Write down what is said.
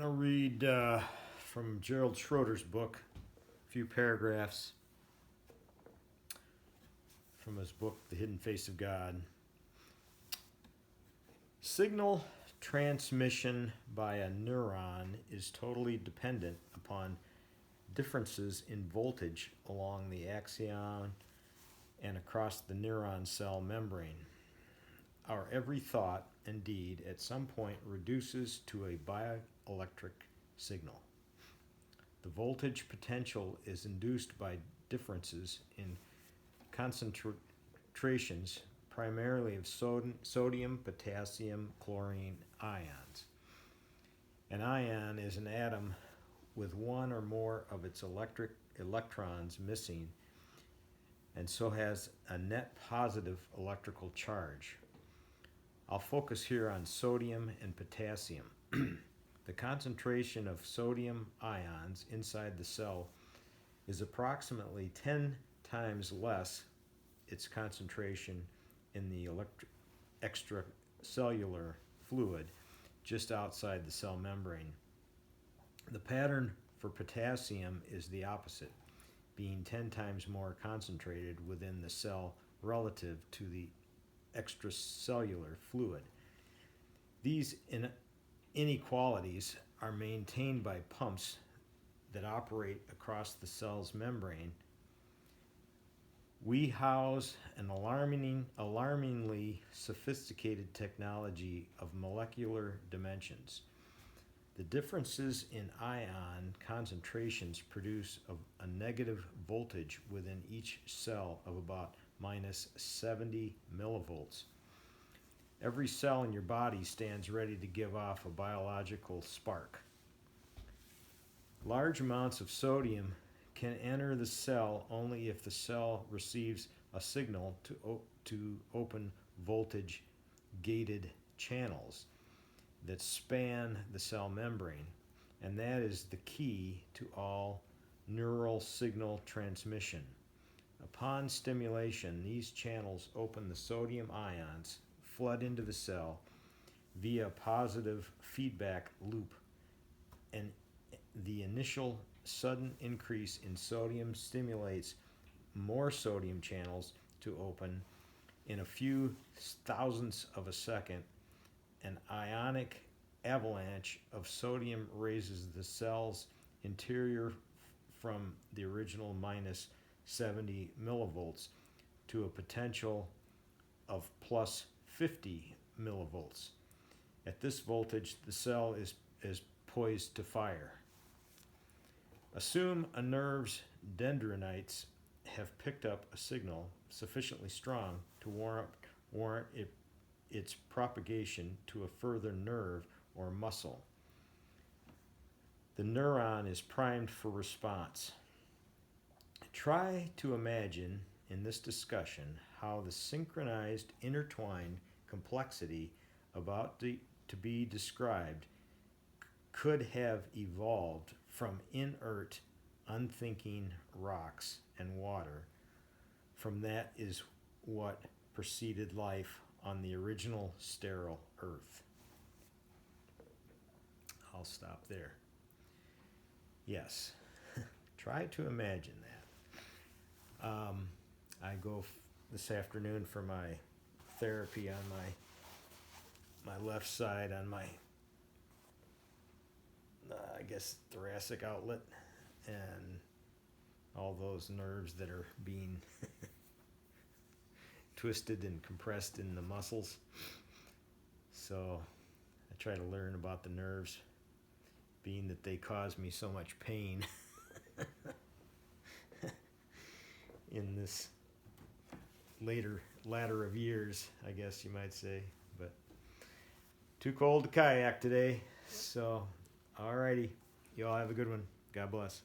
I'll read from Gerald Schroeder's book, a few paragraphs from his book, The Hidden Face of God. Signal transmission by a neuron is totally dependent upon differences in voltage along the axon and across the neuron cell membrane. Our every thought and deed at some point reduces to a bioelectric signal. The voltage potential is induced by differences in concentrations, primarily of sodium, potassium, chlorine ions. An ion is an atom with one or more of its electrons missing, and so has a net positive electrical charge. I'll focus here on sodium and potassium. The concentration of sodium ions inside the cell is approximately 10 times less its concentration in the extracellular fluid just outside the cell membrane. The pattern for potassium is the opposite, being 10 times more concentrated within the cell relative to the extracellular fluid. These inequalities are maintained by pumps that operate across the cell's membrane. We house an alarmingly sophisticated technology of molecular dimensions. The differences in ion concentrations produce a negative voltage within each cell of about minus 70 millivolts. Every cell in your body stands ready to give off a biological spark. Large amounts of sodium can enter the cell only if the cell receives a signal to open voltage gated channels that span the cell membrane, and that is the key to all neural signal transmission. Upon stimulation, these channels open the sodium ions, flood into the cell via a positive feedback loop, and the initial sudden increase in sodium stimulates more sodium channels to open. In a few thousandths of a second, an ionic avalanche of sodium raises the cell's interior from the original minus 70 millivolts to a potential of plus 50 millivolts. At this voltage, the cell is poised to fire. Assume a nerve's dendrites have picked up a signal sufficiently strong to warrant its propagation to a further nerve or muscle. The neuron is primed for response. Try to imagine in this discussion how the synchronized, intertwined complexity about to be described could have evolved from inert, unthinking rocks and water. From that is what preceded life on the original sterile earth. I'll stop there. Yes, try to imagine that. I go this afternoon for my therapy on my left side, on my I guess thoracic outlet, and all those nerves that are being twisted and compressed in the muscles. So I try to learn about the nerves, being that they cause me so much pain in this ladder of years, I guess you might say. But too cold to kayak today, so alrighty, you all have a good one. God bless.